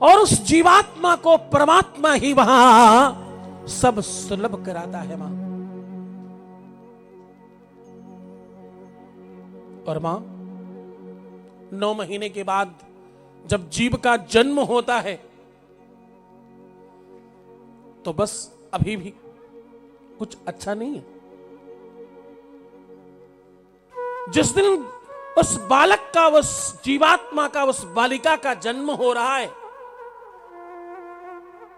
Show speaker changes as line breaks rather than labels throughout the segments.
और उस जीवात्मा को परमात्मा ही वहां सब सुलभ कराता है मां। और मां 9 महीने के बाद जब जीव का जन्म होता है तो बस अभी भी कुछ अच्छा नहीं है। जिस दिन उस बालक का, उस जीवात्मा का, उस बालिका का जन्म हो रहा है,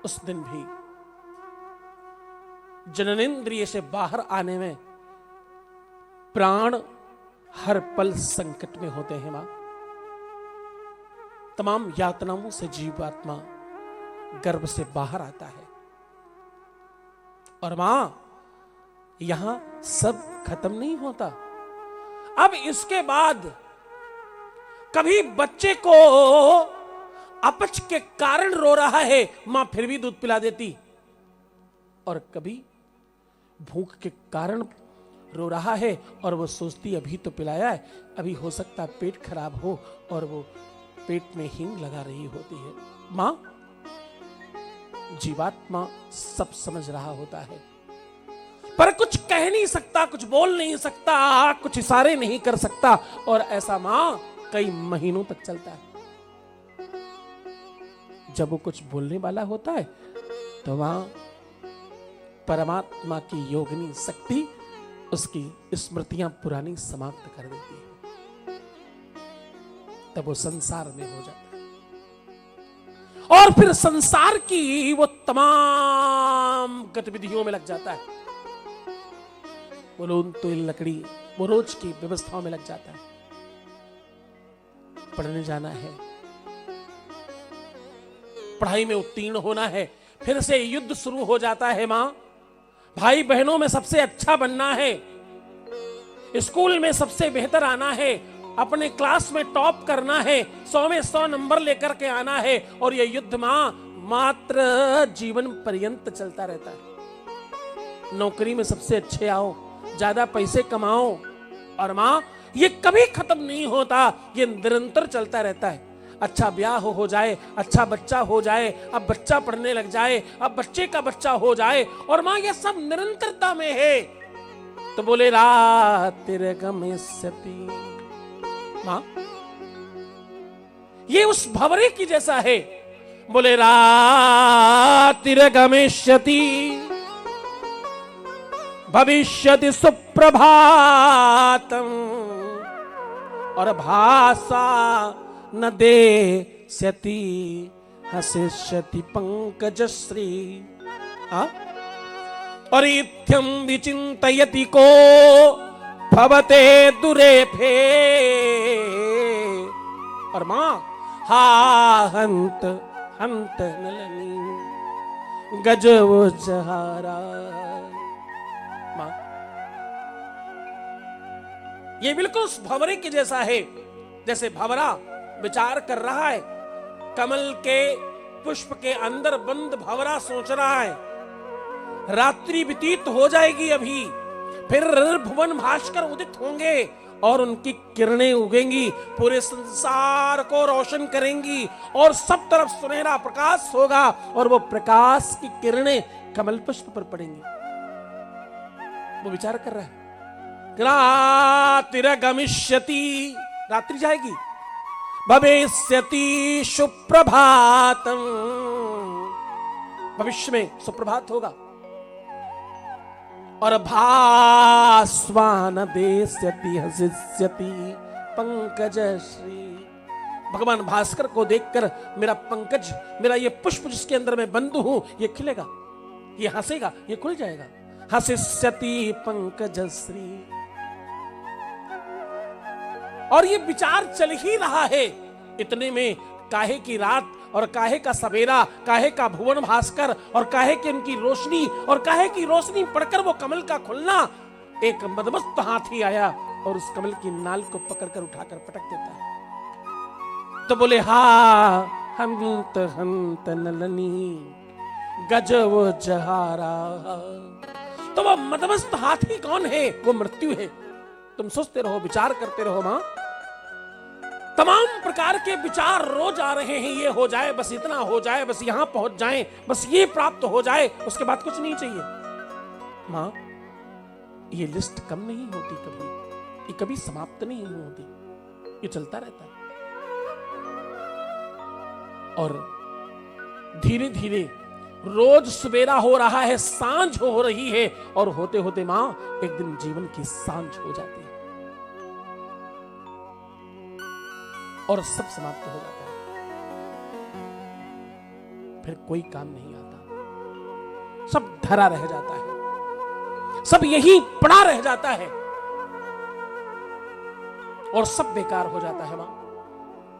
उस दिन भी जननेंद्रिय से बाहर आने में प्राण हर पल संकट में होते हैं मां। तमाम यातनाओं से जीवात्मा गर्भ से बाहर आता है। और मां यहां सब खत्म नहीं होता। अब इसके बाद कभी बच्चे को अपच के कारण रो रहा है, मां फिर भी दूध पिला देती, और कभी भूख के कारण रो रहा है और वो सोचती अभी तो पिलाया है, अभी हो सकता है पेट खराब हो, और वो पेट में हींग लगा रही होती है। मां जीवात्मा सब समझ रहा होता है, पर कुछ कह नहीं सकता, कुछ बोल नहीं सकता, कुछ इशारे नहीं कर सकता, और ऐसा मां कई महीनों तक चलता है। जब वो कुछ बोलने वाला होता है तो वहां परमात्मा की योगिनी शक्ति उसकी स्मृतियां पुरानी समाप्त कर देती है, तब वो संसार में हो जाता है और फिर संसार की वो तमाम गतिविधियों में लग जाता है। वो लोन तो लकड़ी, वो रोज की व्यवस्थाओं में लग जाता है। पढ़ने जाना है, पढ़ाई में उत्तीर्ण होना है, फिर से युद्ध शुरू हो जाता है मां। भाई बहनों में सबसे अच्छा बनना है, स्कूल में सबसे बेहतर आना है, अपने क्लास में टॉप करना है, 100 में 100 नंबर लेकर के आना है, और यह युद्ध मां मात्र जीवन पर्यंत चलता रहता है। नौकरी में सबसे अच्छे आओ, ज्यादा पैसे कमाओ, और मां ये कभी खत्म नहीं होता, ये निरंतर चलता रहता है। अच्छा ब्याह हो जाए, अच्छा बच्चा हो जाए, अब बच्चा पढ़ने लग जाए, अब बच्चे का बच्चा हो जाए, और मां ये सब निरंतरता में है। तो बोले रातिरगमिष्यति, मां ये उस भंवरे की जैसा है। बोले रातिरगमिष्यति भविष्यति सुप्रभातम, और भाषा न देस्यति हसिष्यति पंकजश्री। और इत्यं विचिन्तयति को भवते दुरेफे, और मां हा हंत हंत नलनी गजवो जहारा। मां ये बिल्कुल उस भंवरे के जैसा है, जैसे भंवरा विचार कर रहा है, कमल के पुष्प के अंदर बंद भंवरा सोच रहा है, रात्रि व्यतीत हो जाएगी अभी, फिर भुवन भास्कर उदित होंगे और उनकी किरणें उगेंगी, पूरे संसार को रोशन करेंगी, और सब तरफ सुनहरा प्रकाश होगा, और वो प्रकाश की किरणें कमल पुष्प पर पड़ेंगी। वो विचार कर रहा है, रातिरगमिष्यति, रात्रि जाएगी, भविष्यति सुप्रभातम, भविष्य में सुप्रभात होगा, और भास्वान देस्यति हसिष्यति पंकजश्री, भगवान भास्कर को देखकर मेरा पंकज, मेरा ये पुष्प जिसके अंदर मैं बंद हूं, ये खिलेगा, ये हंसेगा, ये खुल जाएगा। हसिष्यति पंकजश्री। और ये विचार चल ही रहा है, इतने में काहे की रात और काहे का सवेरा, काहे का भुवन भास्कर और काहे की उनकी रोशनी, और काहे की रोशनी पड़कर वो कमल का खुलना, एक मदमस्त हाथी आया और उस कमल की नाल को पकड़कर उठाकर पटक देता है। तो बोले हा हंत हंत नलनी गजव जहारा। तो वो मदमस्त हाथी कौन है? वो मृत्यु है। तुम सोचते रहो, विचार करते रहो मां, तमाम प्रकार के विचार रोज आ रहे हैं, ये हो जाए, बस इतना हो जाए, बस यहां पहुंच जाएं, बस ये प्राप्त हो जाए, उसके बाद कुछ नहीं चाहिए। मां, ये लिस्ट कम नहीं होती, कभी ये कभी समाप्त नहीं होती, ये चलता रहता है। और धीरे धीरे रोज सवेरा हो रहा है, सांझ हो रही है, और होते होते मां एक दिन जीवन की सांझ हो जाती है और सब समाप्त हो जाता है। फिर कोई काम नहीं आता, सब धरा रह जाता है, सब यही पड़ा रह जाता है और सब बेकार हो जाता है मां।